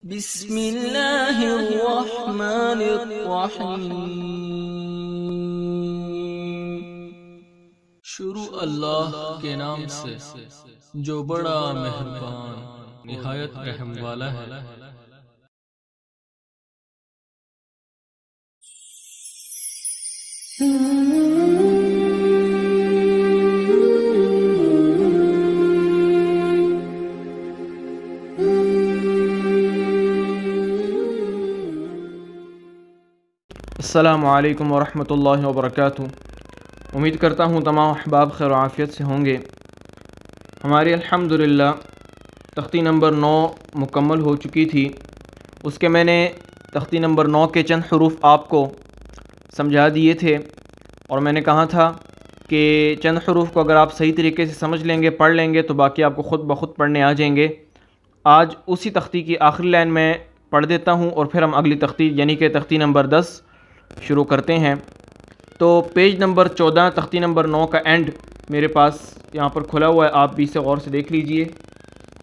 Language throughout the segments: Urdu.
بسم اللہ الرحمن الرحیم۔ شروع اللہ کے نام سے جو بڑا مہربان نہایت رحم والا ہے۔ السلام علیکم ورحمۃ اللہ وبرکاتہ۔ امید کرتا ہوں تمام احباب خیر و عافیت سے ہوں گے۔ ہماری الحمدللہ تختی نمبر 9 مکمل ہو چکی تھی۔ اس کے میں نے تختی نمبر 9 کے چند حروف آپ کو سمجھا دیے تھے، اور میں نے کہا تھا کہ چند حروف کو اگر آپ صحیح طریقے سے سمجھ لیں گے، پڑھ لیں گے، تو باقی آپ کو خود بخود پڑھنے آ جائیں گے۔ آج اسی تختی کی آخری لائن میں پڑھ دیتا ہوں، اور پھر ہم اگلی تختی یعنی کہ تختی نمبر 10 شروع کرتے ہیں۔ تو پیج نمبر 14 تختی نمبر 9 کا اینڈ میرے پاس یہاں پر کھلا ہوا ہے، آپ بھی اسے غور سے دیکھ لیجئے۔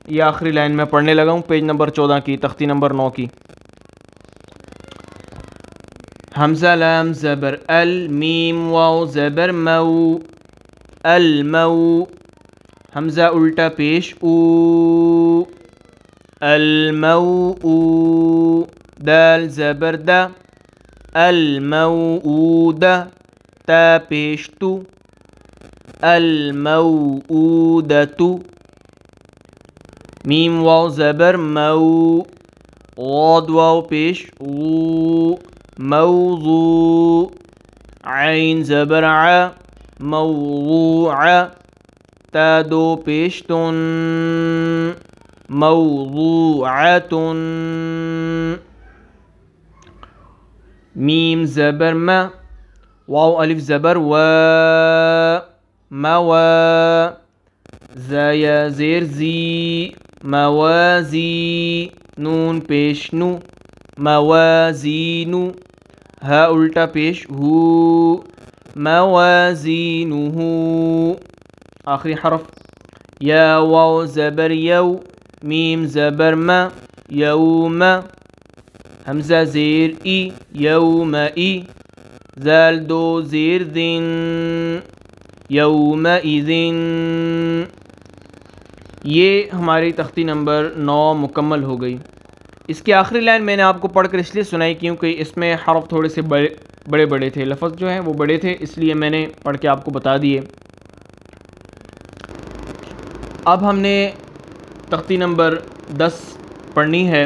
یہ آخری لائن میں پڑھنے لگا ہوں پیج نمبر 14 کی، تختی نمبر 9 کی۔ حمزہ لام زبر ال، میم واو زبر مو، المو۔ حمزہ الٹا پیش او، المو، دال زبر دا، الموعودہ، تا پیش تو، الموعودۃ۔ میم واو زبر مو، غاد واو پیش غو، موضوع۔ عین زبر ع، موضوع، تا دو پیش تن، موضوعۃ۔ میم زبر م، واو الف زبر و، موا۔ زیا زیر زی، موازی، نون پیش نو، موازین۔ ہا الٹا پیش ہو، موازینہ۔ آخری حرف یا واو زبر یو، میم زبر م، یوم۔ حمزہ زیر ای، یوم ای، زال دو زیر دن، یوم اذن۔ یہ ہماری تختی نمبر 9 مکمل ہو گئی۔ اس کی آخری لائن میں نے آپ کو پڑھ کر اس لیے سنائی کیونکہ اس میں حرف تھوڑے سے بڑے تھے، لفظ جو ہیں وہ بڑے تھے، اس لیے میں نے پڑھ کے آپ کو بتا دیے۔ اب ہم نے تختی نمبر 10 پڑھنی ہے،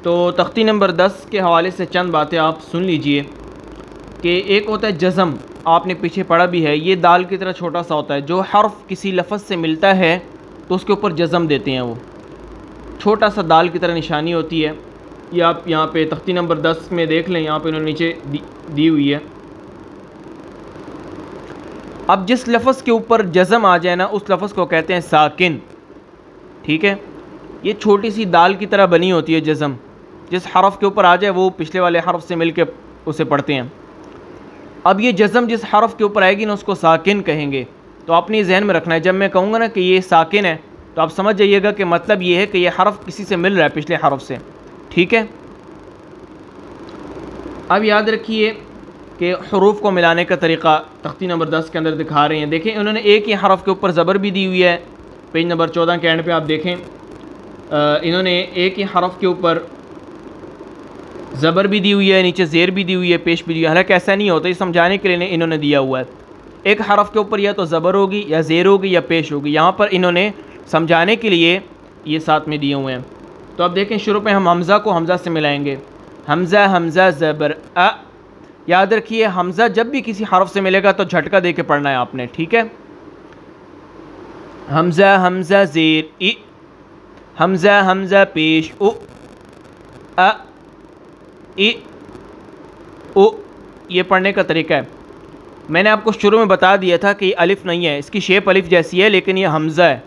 تو تختی نمبر 10 کے حوالے سے چند باتیں آپ سن لیجئے کہ ایک ہوتا ہے جزم، آپ نے پیچھے پڑھا بھی ہے، یہ دال کی طرح چھوٹا سا ہوتا ہے، جو حرف کسی لفظ سے ملتا ہے تو اس کے اوپر جزم دیتے ہیں، وہ چھوٹا سا دال کی طرح نشانی ہوتی ہے۔ یہ آپ یہاں پہ تختی نمبر 10 میں دیکھ لیں، یہاں پہ انہوں نے نیچے دی ہوئی ہے۔ اب جس لفظ کے اوپر جزم آ جائے نا، اس لفظ کو کہتے ہیں ساکن، ٹھیک ہے؟ یہ چھوٹی سی دال کی طرح بنی ہوتی ہے جزم، جس حرف کے اوپر آ جائے وہ پچھلے والے حرف سے مل کے اسے پڑھتے ہیں۔ اب یہ جزم جس حرف کے اوپر آئے گی نا، اس کو ساکن کہیں گے۔ تو اپنی ذہن میں رکھنا ہے، جب میں کہوں گا نا کہ یہ ساکن ہے تو آپ سمجھ جائیے گا کہ مطلب یہ ہے کہ یہ حرف کسی سے مل رہا ہے، پچھلے حرف سے، ٹھیک ہے؟ اب یاد رکھیے کہ حروف کو ملانے کا طریقہ تختی نمبر 10 کے اندر دکھا رہے ہیں۔ دیکھیں انہوں نے ایک ہی حرف کے اوپر زبر بھی دی ہوئی ہے، پیج نمبر 14 کے اینڈ پہ آپ دیکھیں، انہوں نے ایک ہی حرف کے اوپر زبر بھی دی ہوئی ہے، نیچے زیر بھی دی ہوئی ہے، پیش بھی دی ہوئی ہے۔ حالانکہ ایسا نہیں ہوتا، یہ سمجھانے کے لیے انہوں نے دیا ہوا ہے، ایک حرف کے اوپر یا تو زبر ہوگی یا زیر ہوگی یا پیش ہوگی، یہاں پر انہوں نے سمجھانے کے لیے یہ ساتھ میں دیے ہوئے ہیں۔ تو اب دیکھیں شروع پہ ہم حمزہ کو حمزہ سے ملائیں گے۔ حمزہ حمزہ زبر ا، یاد رکھیے حمزہ جب بھی کسی حرف سے ملے گا تو جھٹکا دے کے پڑھنا ہے آپ نے، ٹھیک ہے؟ حمزہ حمزہ زیر ای، حمزہ حمزہ پیش او، ا ای او، یہ پڑھنے کا طریقہ ہے۔ میں نے آپ کو شروع میں بتا دیا تھا کہ یہ الف نہیں ہے، اس کی شیپ الف جیسی ہے لیکن یہ حمزہ ہے،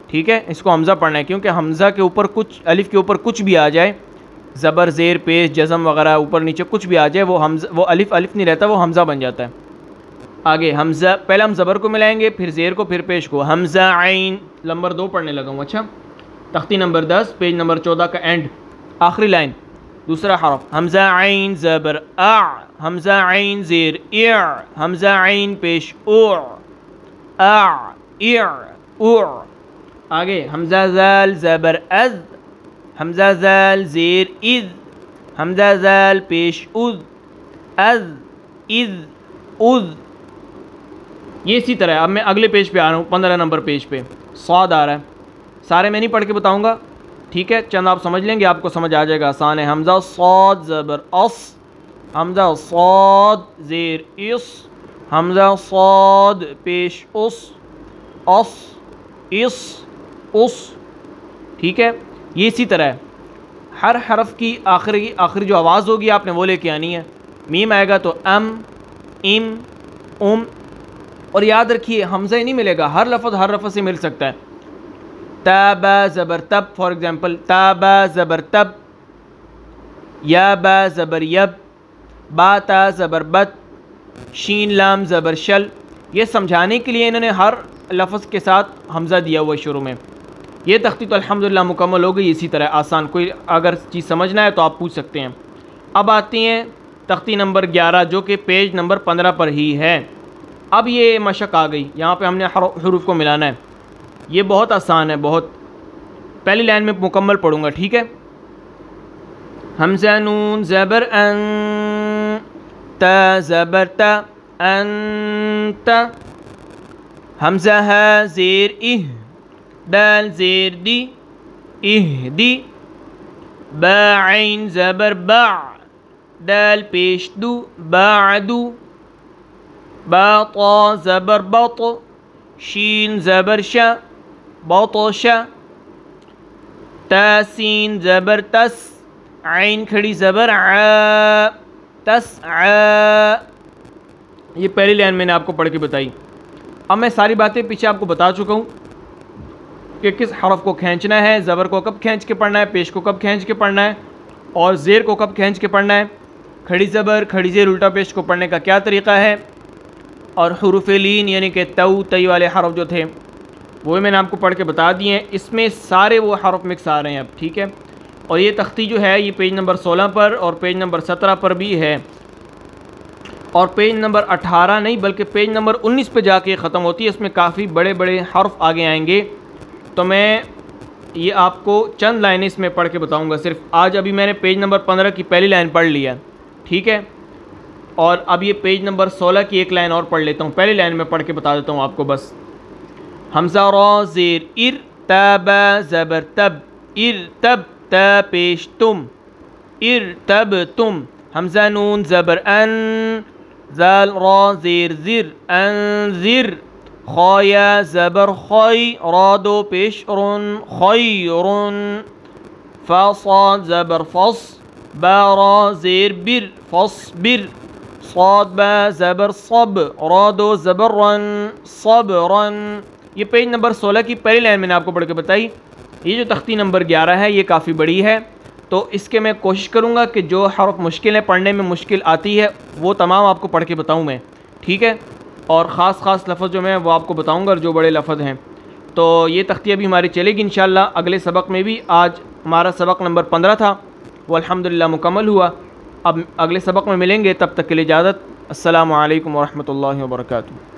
ٹھیک ہے؟ اس کو حمزہ پڑھنا ہے کیونکہ حمزہ کے اوپر کچھ، الف کے اوپر کچھ بھی آ جائے، زبر زیر پیش جزم وغیرہ اوپر نیچے کچھ بھی آ جائے، وہ حمزہ، وہ الف نہیں رہتا، وہ حمزہ بن جاتا ہے۔ آگے حمزہ، پہلے ہم زبر کو ملائیں گے، پھر زیر کو، پھر پیش کو۔ حمزہ عین، نمبر 2 پڑھنے لگا ہوں۔ اچھا، تختی نمبر 10 پیج نمبر 14 کا اینڈ، آخری لائن دوسرا حرف حمزہ عین زبر اع، حمزہ عین زیر اع، حمزہ عین پیش اع، اع اع اع. آگے حمزہ ذال زبر از، حمزہ ذال زیر اذ، حمزہ ذال پیش اذ، از اذ اذ. یہ اسی طرح اب میں اگلے پیج پہ آ رہا ہوں، 15 نمبر پیج پہ صاد آ رہا ہے. سارے میں نہیں پڑھ کے بتاؤں گا، ٹھیک ہے، چند آپ سمجھ لیں گے، آپ کو سمجھ آ جائے گا، آسان ہے. حمزہ صاد زبر اس، حمزہ صاد زیر اس، حمزہ صاد پیش اس، اس اس اس. ٹھیک ہے، یہ اسی طرح ہے. ہر حرف کی آخری جو آواز ہوگی آپ نے وہ لے کے آنی ہے. میم آئے گا تو ام، ام، ام. اور یاد رکھیے حمزہ ہی نہیں ملے گا، ہر لفظ سے مل سکتا ہے. تا با زبر تب فار ایگزامپل، تا با زبر تب، یا با زبر یب، با تا زبر بت، شین لام زبر شل. یہ سمجھانے کے لیے انہوں نے ہر لفظ کے ساتھ حمزہ دیا ہوا ہے شروع میں. یہ تختی تو الحمدللہ مکمل ہو گئی. اسی طرح آسان کوئی اگر چیز سمجھنا ہے تو آپ پوچھ سکتے ہیں. اب آتی ہیں تختی نمبر 11 جو کہ پیج نمبر 15 پر ہی ہے. اب یہ مشق آ گئی، یہاں پہ ہم نے حروف کو ملانا ہے. یہ بہت آسان ہے، بہت. پہلی لائن میں مکمل پڑھوں گا، ٹھیک ہے. حمزہ نون زبر ان، تا زبر تا انت، حمزہ ہا زیر اہ، دال زیر دی اہ دی، با عین زبر باع، دال پیش دو باعدو، با طا زبر بط، شین زبر شا بطش، تا سین زبر تس، عین کھڑی زبر ع، تسعى. یہ پہلی لائن میں نے آپ کو پڑھ کے بتائی. اب میں ساری باتیں پیچھے آپ کو بتا چکا ہوں کہ کس حرف کو کھینچنا ہے، زبر کو کب کھینچ کے پڑھنا ہے، پیش کو کب کھینچ کے پڑھنا ہے، اور زیر کو کب کھینچ کے پڑھنا ہے، کھڑی زبر کھڑی زیر الٹا پیش کو پڑھنے کا کیا طریقہ ہے، اور حروف لین یعنی کہ تو تی والے حرف جو تھے وہ میں نے آپ کو پڑھ کے بتا دیے ہیں. اس میں سارے وہ حرف مکس آ رہے ہیں اب، ٹھیک ہے. اور یہ تختی جو ہے یہ پیج نمبر 16 پر اور پیج نمبر 17 پر بھی ہے، اور پیج نمبر 18 نہیں بلکہ پیج نمبر 19 پہ جا کے ختم ہوتی ہے. اس میں کافی بڑے بڑے حرف آگے آئیں گے، تو میں یہ آپ کو چند لائنیں اس میں پڑھ کے بتاؤں گا. صرف آج ابھی میں نے پیج نمبر 15 کی پہلی لائن پڑھ لی ہے، ٹھیک ہے. اور اب یہ پیج نمبر 16 کی ایک لائن اور پڑھ لیتا ہوں. پہلی لائن میں پڑھ کے بتا دیتا ہوں آپ کو بس. حمزہ را زیر ار، تا با زبر تب، ار تب تا پیش تم، ار تب تم. حمزہ نون زبر ان، زال را زیر زر، انذر. خایا زبر خی، را دو پیش رن، خیرن. فا صاد زبر فص، با را زیر بر، فصبر. صاد با زبر صب، را دو زبر رن، صبرن. یہ پیج نمبر 16 کی پہلی لائن میں نے آپ کو پڑھ کے بتائی. یہ جو تختی نمبر 11 ہے یہ کافی بڑی ہے، تو اس کے میں کوشش کروں گا کہ جو حرف مشکل ہے، پڑھنے میں مشکل آتی ہے، وہ تمام آپ کو پڑھ کے بتاؤں میں، ٹھیک ہے. اور خاص لفظ جو میں وہ آپ کو بتاؤں گا جو بڑے لفظ ہیں. تو یہ تختی ابھی ہماری چلے گی انشاءاللہ اگلے سبق میں بھی. آج ہمارا سبق نمبر 15 تھا، وہ الحمدللہ مکمل ہوا. اب اگلے سبق میں ملیں گے، تب تک کے لیے اجازت. السلام علیکم ورحمۃ اللہ وبرکاتہ.